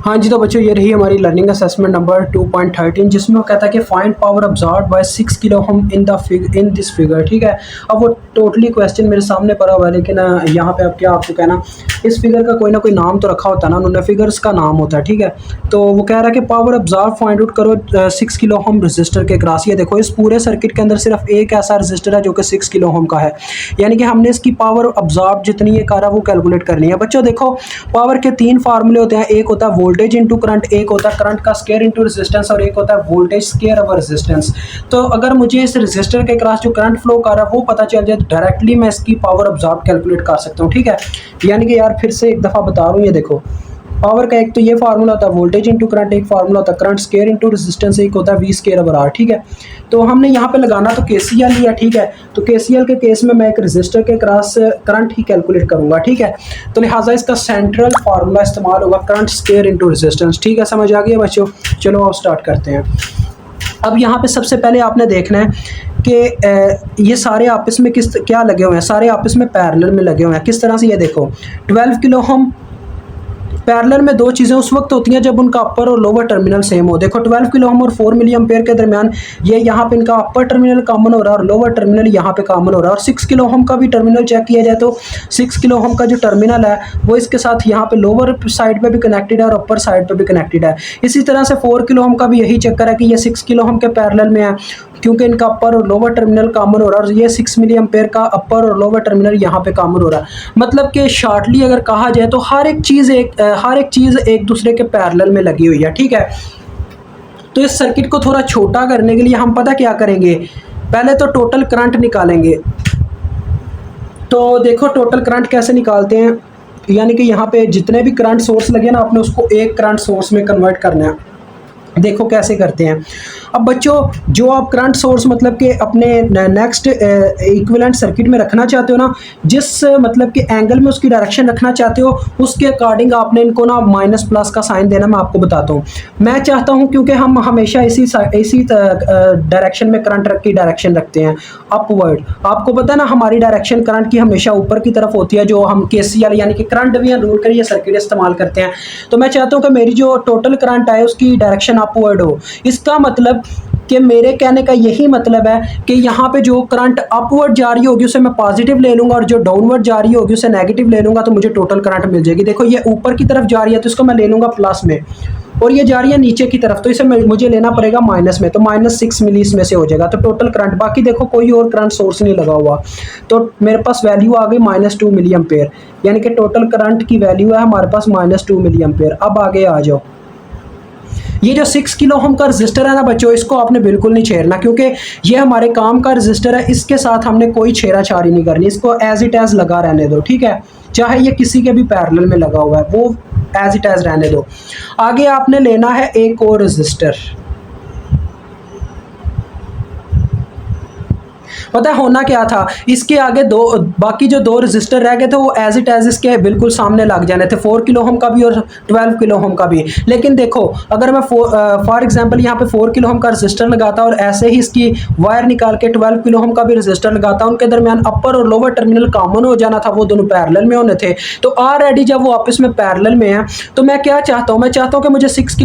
हाँ जी, तो बच्चों ये रही हमारी लर्निंग असेसमेंट नंबर 2.13 जिसमें वो कहता है कि find power absorb by 6 kilo ohm in this figure. ठीक है, अब वो टोटली क्वेश्चन मेरे सामने पड़ा हुआ है, लेकिन यहाँ पे अब क्या आपको कहना, इस फिगर का कोई ना कोई नाम तो रखा होता है ना, उन्होंने फिगर्स का नाम होता है। ठीक है, तो वो कह रहा है कि पावर अब्जॉर्ब फाइंड आउट करो 6 किलो ओम रजिस्टर के क्रॉस। ये देखो, इस पूरे सर्किट के अंदर सिर्फ एक ऐसा रजिस्टर है जो कि 6 किलो ओम का है, यानी कि हमने इसकी पावर अब्जॉर्ब जितनी ये कर रहा है वो कैलकुलेट करनी है। बच्चों देखो, पावर के तीन फार्मूले होते हैं, एक होता है वोल्टेज इंटू करंट, एक होता है करंट का स्क्वायर इंटू रेजिस्टेंस, और एक होता है वोल्टेज स्क्वायर ओवर रेजिस्टेंस। तो अगर मुझे इस रेजिस्टर के क्रॉस जो करंट फ्लो कर रहा है वो पता चल जाए तो डायरेक्टली मैं इसकी पावर अब्जॉर्ब कैलकुलेट कर सकता हूँ। ठीक है, यानी कि यार फिर से एक दफ़ा बता रहा हूँ, ये देखो पावर का एक तो ये फार्मूला होता है वोल्टेज इंटू करंट, एक फार्मूला होता है करंट स्क्वायर इंटू रेजिस्टेंस, एक होता है वी स्क्वायर ओवर आर। ठीक है, तो हमने यहाँ पे लगाना तो केसीएल लिया। ठीक है, तो केसीएल के केस में मैं एक रेजिस्टर के क्रॉस करंट ही कैलकुलेट करूंगा। ठीक है, तो लिहाजा इसका सेंट्रल फार्मूला इस्तेमाल होगा करंट स्क्वायर इंटू रेजिस्टेंस। ठीक है, समझ आ गया बच्चों? चलो अब स्टार्ट करते हैं। अब यहाँ पे सबसे पहले आपने देखना है कि ये सारे आपस में क्या लगे हुए हैं, सारे आपस में पैरेलल में लगे हुए हैं। किस तरह से, ये देखो 12 किलो ओम पैरेलल में दो चीज़ें उस वक्त होती हैं जब उनका अपर और लोअर टर्मिनल सेम हो। देखो 12 किलो ओम और 4 मिली एम्पेयर के दरमियान ये यहाँ पे इनका अपर टर्मिनल कॉमन हो रहा है और लोअर टर्मिनल यहाँ पे कॉमन हो रहा है। और 6 किलो ओम का भी टर्मिनल चेक किया जाए तो 6 किलो ओम का जो टर्मिनल है वो इसके साथ यहाँ पे लोअर साइड पे भी कनेक्टेड है और अपर साइड पे भी कनेक्टेड है। इसी तरह से 4 किलो ओम का भी यही चक्कर है कि ये 6 किलो ओम के पैरेलल में है, क्योंकि इनका अपर और लोअर टर्मिनल कॉमन हो रहा है, और ये 6 मिली एम्पेयर का अपर और लोअर टर्मिनल यहाँ पे कॉमन हो रहा है। मतलब कि शॉर्टली अगर कहा जाए तो हर एक चीज़ एक दूसरे के पैरेलल में लगी हुई है। ठीक है, तो इस सर्किट को थोड़ा छोटा करने के लिए हम पता क्या करेंगे, पहले तो टोटल करंट निकालेंगे। तो देखो टोटल करंट कैसे निकालते हैं, यानी कि यहाँ पे जितने भी करंट सोर्स लगे ना, आपने उसको एक करंट सोर्स में कन्वर्ट करना है। देखो कैसे करते हैं। अब बच्चों जो आप करंट सोर्स मतलब कि अपने नेक्स्ट इक्विवेलेंट सर्किट में रखना चाहते हो ना, जिस मतलब कि एंगल में उसकी डायरेक्शन रखना चाहते हो उसके अकॉर्डिंग आपने इनको ना माइनस प्लस का साइन देना। मैं आपको बताता हूँ, मैं चाहता हूँ क्योंकि हम हमेशा इसी डायरेक्शन में करंट की डायरेक्शन रखते हैं, अपवर्ड। आपको पता है ना हमारी डायरेक्शन करंट की हमेशा ऊपर की तरफ होती है, जो हम केसीएल यानी कि करंट डिवीजन रूल के लिए सर्किट इस्तेमाल करते हैं। तो मैं चाहता हूँ कि मेरी जो टोटल करंट आए उसकी डायरेक्शन अपवर्ड हो। इसका मतलब कि मेरे कहने का यही मतलब है कि यहाँ पे जो करंट अपवर्ड जा रही होगी उसे मैं पॉजिटिव ले लूँगा और जो डाउनवर्ड जा रही होगी उसे नेगेटिव ले लूँगा, तो मुझे टोटल करंट मिल जाएगी। देखो ये ऊपर की तरफ जा रही है तो इसको मैं ले लूँगा प्लस में, और ये जा रही है नीचे की तरफ तो इसे मुझे लेना पड़ेगा माइनस में, तो -6 मिली इसमें से हो जाएगा। तो टोटल करंट, बाकी देखो कोई और करंट सोर्स नहीं लगा हुआ, तो मेरे पास वैल्यू आ गई -2 मिली एम्पेयर, यानी कि टोटल करंट की वैल्यू है हमारे पास -2 मिली एम्पेयर। अब आगे आ जाओ, ये जो 6 किलो ओम का रजिस्टर है ना बच्चों, इसको आपने बिल्कुल नहीं छेड़ना, क्योंकि ये हमारे काम का रजिस्टर है, इसके साथ हमने कोई छेड़ाछाड़ी नहीं करनी, इसको एज इट एज लगा रहने दो। ठीक है, चाहे ये किसी के भी पैरेलल में लगा हुआ है वो एज इट एज रहने दो। आगे आपने लेना है एक और रजिस्टर। पता है होना क्या था, इसके आगे बाकी जो दो रजिस्टर रह गए थे वो एज इट एज इसके बिल्कुल सामने लग जाने थे, 4 किलो ओम का भी और 12 किलो ओम का भी। लेकिन देखो अगर मैं फॉर एग्जांपल यहाँ पे 4 किलो ओम का रजिस्टर लगाता और ऐसे ही इसकी वायर निकाल के 12 किलो ओम का भी रजिस्टर लगाता, उनके दरमियान अपर और लोअर टर्मिनल कॉमन हो जाना था, वो दोनों पैरेलल में होने थे। तो ऑलरेडी जब वो आपस में पैरेलल में है तो मैं क्या चाहता हूँ, मैं चाहता हूँ कि मुझे 6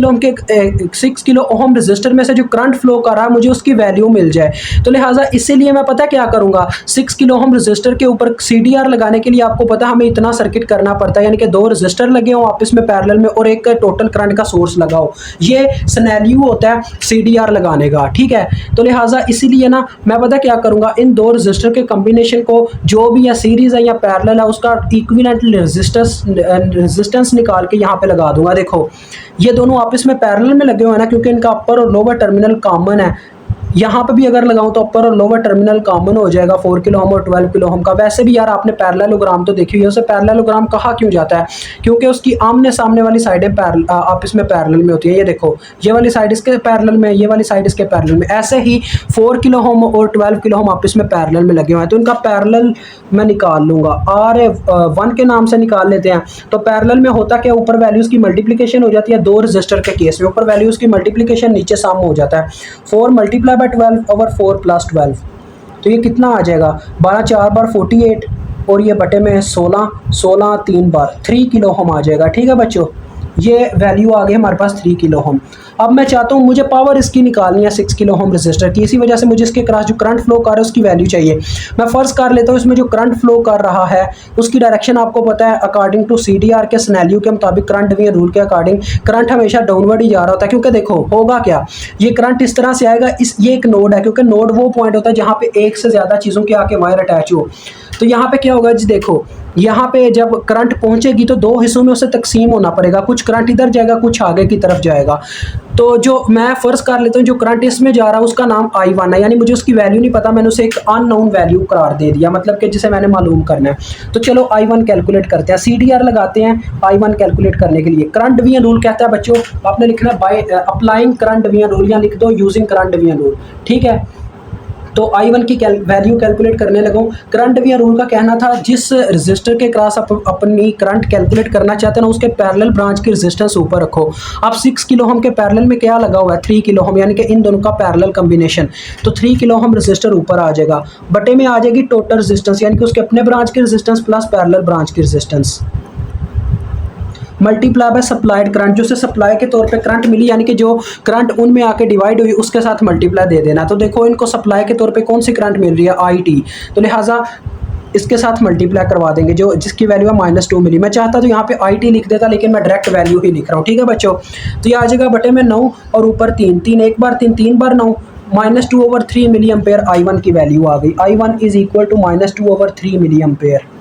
किलो ओम रजिस्टर में से जो करंट फ्लो कर रहा है मुझे उसकी वैल्यू मिल जाए। तो लिहाजा इसीलिए मैं पता क्या करूंगा, 6 किलो ओम रजिस्टर के ऊपर सीडीआर लगाने के लिए आपको पता हमें इतना सर्किट करना पड़ता है, यानी कि दो रजिस्टर लगे हो आपस में पैरेलल में और एक टोटल करंट का सोर्स लगाओ, ये सिनेरियो होता है सीडीआर लगाने का। ठीक है, तो लिहाजा इसीलिए ना मैं पता क्या करूंगा, इन दो रजिस्टर के कॉम्बिनेशन को जो भी या सीरीज है या पैरेलल है उसका इक्विवेलेंट रेजिस्टेंस निकाल के यहाँ पे लगा दूंगा। देखो ये दोनों आपस में पैरेलल में लगे हुए हैं ना, क्योंकि इनका अपर और लोअर टर्मिनल कॉमन है। यहाँ पे भी अगर लगाऊं तो अपर और लोअर टर्मिनल कॉमन हो जाएगा 4 किलो ओम और 12 किलो ओम का। वैसे भी यार आपने पैरेललोग्राम तो देखी हुई है, उसे पैरेललोग्राम कहा क्यों जाता है, क्योंकि उसकी आमने सामने वाली साइडें आपस में पैरेलल में होती है। ये देखो ये वाली साइड इसके पैरेलल में, ये वाली साइड इसके पैरेलल में। ऐसे ही 4 किलो ओम और 12 किलो ओम आपस में पैरेलल में लगे हुए हैं, तो इनका पैरेलल मैं निकाल लूंगा, R1 के नाम से निकाल लेते हैं। तो पैरेलल में होता क्या, ऊपर वैल्यूज की मल्टीप्लिकेशन हो जाती है, दो रजिस्टर के केस में ऊपर वैल्यूज की मल्टीप्लिकेशन नीचे सम हो जाता है, 4 मल्टीप्लाई 12 ओवर 4 प्लस 12, तो ये कितना आ जाएगा 12 4 बार 48 और ये बटे में 16 3 बार 3 किलो ओम आ जाएगा। ठीक है बच्चों, ये वैल्यू आ गई हमारे पास 3 किलो ओम। अब मैं चाहता हूँ मुझे पावर इसकी निकालनी है 6 किलो ओम रजिस्टर की, इसी वजह से मुझे इसके क्रॉस जो करंट फ्लो कर रहा है उसकी वैल्यू चाहिए। मैं फ़र्ज़ कर लेता हूँ इसमें जो करंट फ्लो कर रहा है उसकी डायरेक्शन आपको पता है, अकॉर्डिंग टू CDR के सिनेरियो के मुताबिक, करंट डिवीजन रूल के अकॉर्डिंग करंट हमेशा डाउनवर्ड ही जा रहा होता है। क्योंकि देखो होगा क्या, ये करंट इस तरह से आएगा, ये एक नोड है, क्योंकि नोड वो पॉइंट होता है जहाँ पे एक से ज़्यादा चीज़ों के आके वायर अटैच हो। तो यहाँ पे क्या होगा जी, देखो यहाँ पे जब करंट पहुंचेगी तो दो हिस्सों में उसे तकसीम होना पड़ेगा, कुछ करंट इधर जाएगा कुछ आगे की तरफ जाएगा। तो जो मैं फ़र्ज़ कर लेता हूँ जो करंट इसमें जा रहा है उसका नाम I1 है, यानी मुझे उसकी वैल्यू नहीं पता, मैंने उसे एक अननोन वैल्यू करार दे दिया, मतलब कि जिसे मैंने मालूम करना है। तो चलो I1 कैलकुलेट करते हैं, CDR लगाते हैं I1 कैलकुलेट करने के लिए। करंट डिवीजन रूल कहता है बच्चों, आपने लिखना है by applying current division rule, या लिख दो यूजिंग करंट डिवीजन रूल, ठीक है। तो I1 की वैल्यू कैलकुलेट करने लगा हूँ। करंट डिवीजन रूल का कहना था जिस रजिस्टर के क्रॉस अपनी करंट कैलकुलेट करना चाहते हैं ना उसके पैरेलल ब्रांच की रेजिस्टेंस ऊपर रखो। अब 6 किलो ओम के पैरेलल में क्या लगा हुआ है, 3 किलो ओम, यानी कि इन दोनों का पैरेलल कॉम्बिनेशन। तो 3 किलो ओम रजिस्टर ऊपर आ जाएगा, बटे में आ जाएगी टोटल रेजिस्टेंस, यानी कि उसके अपने ब्रांच की रेजिस्टेंस प्लस पैरेलल ब्रांच की resistance, multiply by supplied current, जो उसे सप्लाई के तौर पे करंट मिली, यानी कि जो करंट उनमें आके डिवाइड हुई उसके साथ मल्टीप्लाई दे देना। तो देखो इनको सप्लाई के तौर पे कौन सी करंट मिल रही है, IT, तो लिहाजा इसके साथ मल्टीप्लाई करवा देंगे, जो जिसकी वैल्यू है -2 मिली। मैं चाहता तो यहाँ पे IT लिख देता, लेकिन मैं डायरेक्ट वैल्यू ही लिख रहा हूँ, ठीक है बच्चों। तो ये आ जाएगा बटे में 9 और ऊपर 3, 3 एक बार 3, 3 बार 9, -2/3 मिली एम्पेयर I1 की वैल्यू आ गई। I1 is equal to -2/3 milli ampere,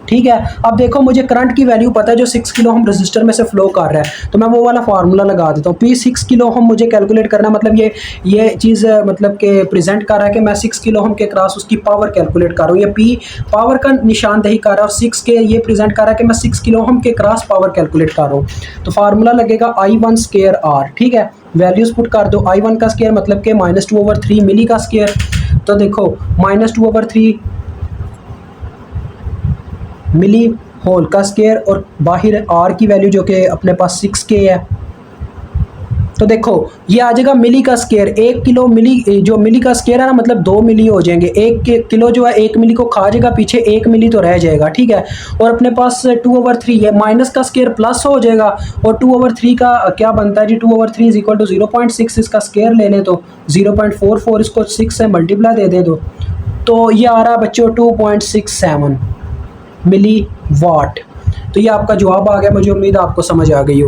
ठीक है। अब देखो मुझे करंट की वैल्यू पता है जो 6 किलो ओम रजिस्टर में से फ्लो कर रहा है, तो मैं वो वाला फार्मूला लगा देता हूँ। P 6 किलो ओम मुझे कैलकुलेट करना है, मतलब ये चीज़ मतलब कि प्रेजेंट कर रहा है कि मैं 6 किलो ओम के क्रॉस उसकी पावर कैलकुलेट कर रहा हूँ। ये P पावर का निशानदेही कर रहा है और 6 के ये प्रेजेंट कर रहा है कि मैं 6 किलो ओम के क्रॉस पावर कैलकुलेट कर रहा हूँ। तो फार्मूला लगेगा I1 स्क्वायर R, ठीक है। वैल्यूज पुट कर दो, I1 का स्क्वायर मतलब कि -2/3 मिली का स्क्वायर। तो देखो -2/3 मिली होल का स्केयर और बाहर R की वैल्यू जो कि अपने पास 6K है। तो देखो ये आ जाएगा मिली का स्केयर, 1 किलो मिली, जो मिली का स्केयर है ना मतलब 2 मिली हो जाएंगे। 1 किलो जो है 1 मिली को खा जाएगा, पीछे 1 मिली तो रह जाएगा, ठीक है। और अपने पास 2/3 है, माइनस का स्केयर प्लस हो जाएगा और 2/3 का क्या बनता है जी, 2/3 इज इक्वल टू 0.6, इसका स्केयर ले लें तो 0.44, इसको 6 से मल्टीप्लाई दे दे तो ये आ रहा है बच्चों 2.67 मिली वाट। तो ये आपका जवाब आ गया, मुझे उम्मीद है आपको समझ आ गई हो।